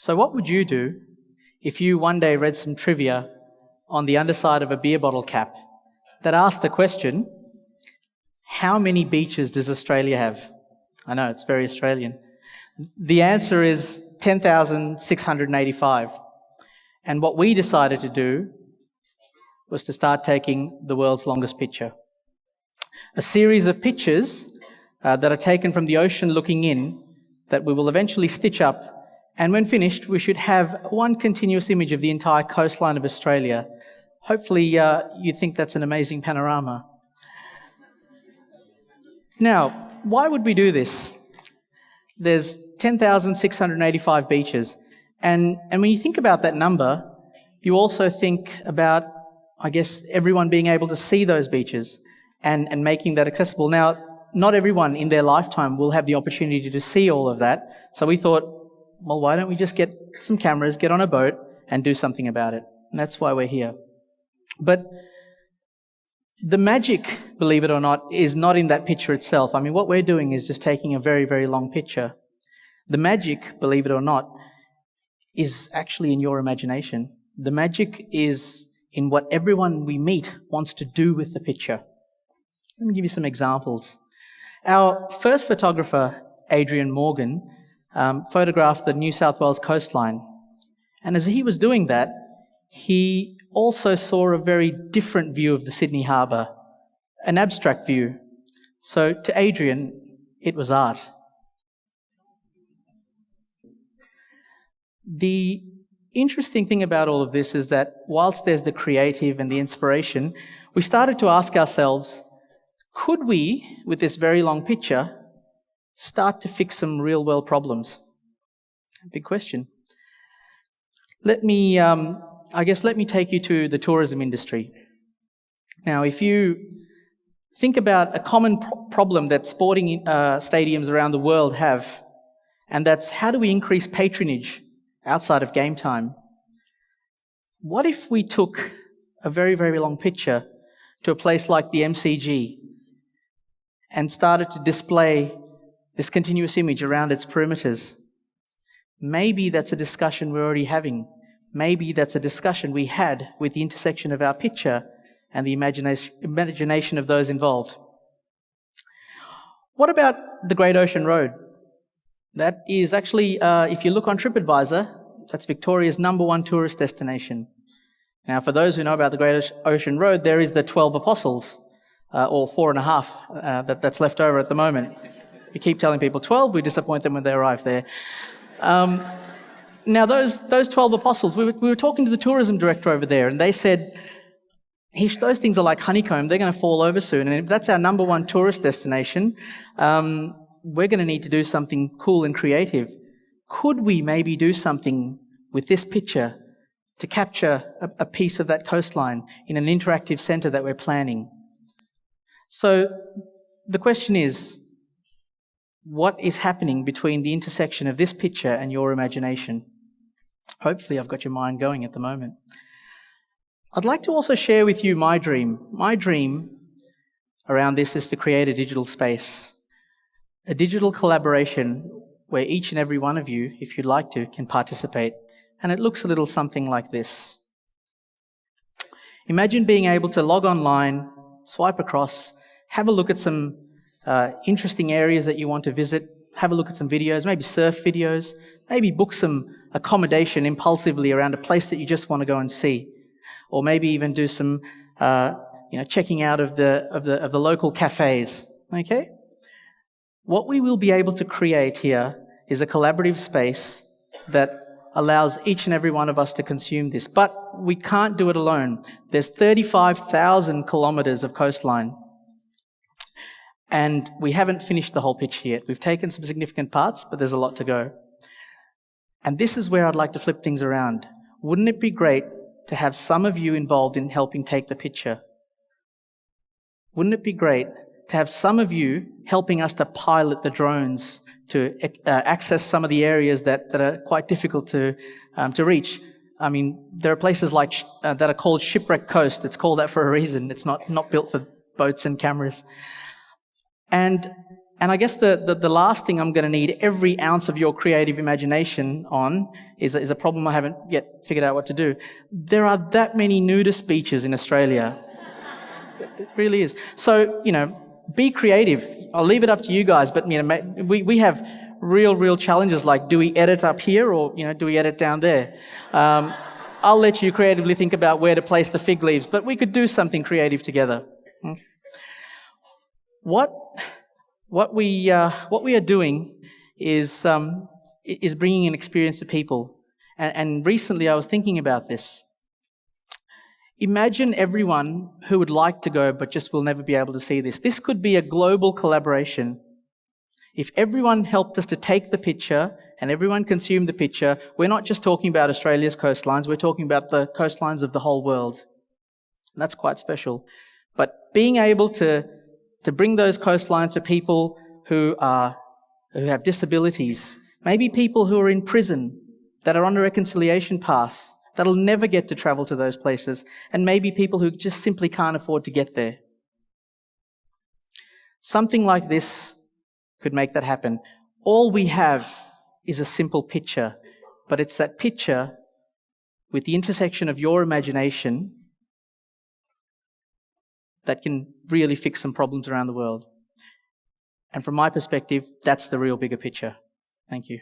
So what would you do if you one day read some trivia on the underside of a beer bottle cap that asked the question, how many beaches does Australia have? I know, it's very Australian. The answer is 10,685. And what we decided to do was to start taking the world's longest picture. A series of pictures that are taken from the ocean looking in that we will eventually stitch up, and when finished we should have one continuous image of the entire coastline of Australia. Hopefully you think that's an amazing panorama. Now, why would we do this? There's 10,685 beaches, and when you think about that number, you also think about, I guess, everyone being able to see those beaches and making that accessible. Now, not everyone in their lifetime will have the opportunity to see all of that, so we thought, well, why don't we just get some cameras, get on a boat, and do something about it? And that's why we're here. But the magic, believe it or not, is not in that picture itself. I mean, what we're doing is just taking a very, very long picture. The magic, believe it or not, is actually in your imagination. The magic is in what everyone we meet wants to do with the picture. Let me give you some examples. Our first photographer, Adrian Morgan, photographed the New South Wales coastline. And as he was doing that, he also saw a very different view of the Sydney Harbour, an abstract view. So to Adrian, it was art. The interesting thing about all of this is that whilst there's the creative and the inspiration, we started to ask ourselves, could we, with this very long picture, start to fix some real-world problems? Big question. Let me take you to the tourism industry. Now, if you think about a common problem that sporting stadiums around the world have, and that's how do we increase patronage outside of game time? What if we took a very, very long picture to a place like the MCG and started to display this continuous image around its perimeters? Maybe that's a discussion we're already having. Maybe that's a discussion we had with the intersection of our picture and the imagination of those involved. What about the Great Ocean Road? That is actually, if you look on TripAdvisor, that's Victoria's #1 tourist destination. Now, for those who know about the Great Ocean Road, there is the 12 Apostles, or 4.5 that's left over at the moment. We keep telling people 12, we disappoint them when they arrive there. Now, those 12 apostles, we were talking to the tourism director over there, and they said, Hish, those things are like honeycomb. They're going to fall over soon. And if that's our #1 tourist destination, we're going to need to do something cool and creative. Could we maybe do something with this picture to capture a piece of that coastline in an interactive centre that we're planning? So the question is, what is happening between the intersection of this picture and your imagination? Hopefully I've got your mind going at the moment. I'd like to also share with you my dream. My dream around this is to create a digital space, a digital collaboration where each and every one of you, if you'd like to, can participate. And it looks a little something like this. Imagine being able to log online, swipe across, have a look at some interesting areas that you want to visit, have a look at some videos, maybe surf videos, maybe book some accommodation impulsively around a place that you just want to go and see, or maybe even do some checking out of the local cafes. Okay? What we will be able to create here is a collaborative space that allows each and every one of us to consume this. But we can't do it alone. There's 35,000 kilometres of coastline. And we haven't finished the whole picture yet. We've taken some significant parts, but there's a lot to go. And this is where I'd like to flip things around. Wouldn't it be great to have some of you involved in helping take the picture? Wouldn't it be great to have some of you helping us to pilot the drones to access some of the areas that are quite difficult to reach? I mean, there are places like that are called Shipwreck Coast. It's called that for a reason. It's not built for boats and cameras. And And I guess the last thing I'm going to need every ounce of your creative imagination on is a problem I haven't yet figured out what to do. There are that many nudist beaches in Australia. It really is. So, be creative. I'll leave it up to you guys, but, we have real challenges like, do we edit up here or, do we edit down there? I'll let you creatively think about where to place the fig leaves, but we could do something creative together. What we are doing is bringing an experience to people. And recently I was thinking about this. Imagine everyone who would like to go but just will never be able to see this. This could be a global collaboration. If everyone helped us to take the picture and everyone consumed the picture, we're not just talking about Australia's coastlines, we're talking about the coastlines of the whole world. And that's quite special. But being able to bring those coastlines to people who have disabilities, maybe people who are in prison, that are on a reconciliation path, that'll never get to travel to those places, and maybe people who just simply can't afford to get there. Something like this could make that happen. All we have is a simple picture, but it's that picture with the intersection of your imagination that can really fix some problems around the world. And from my perspective, that's the real bigger picture. Thank you.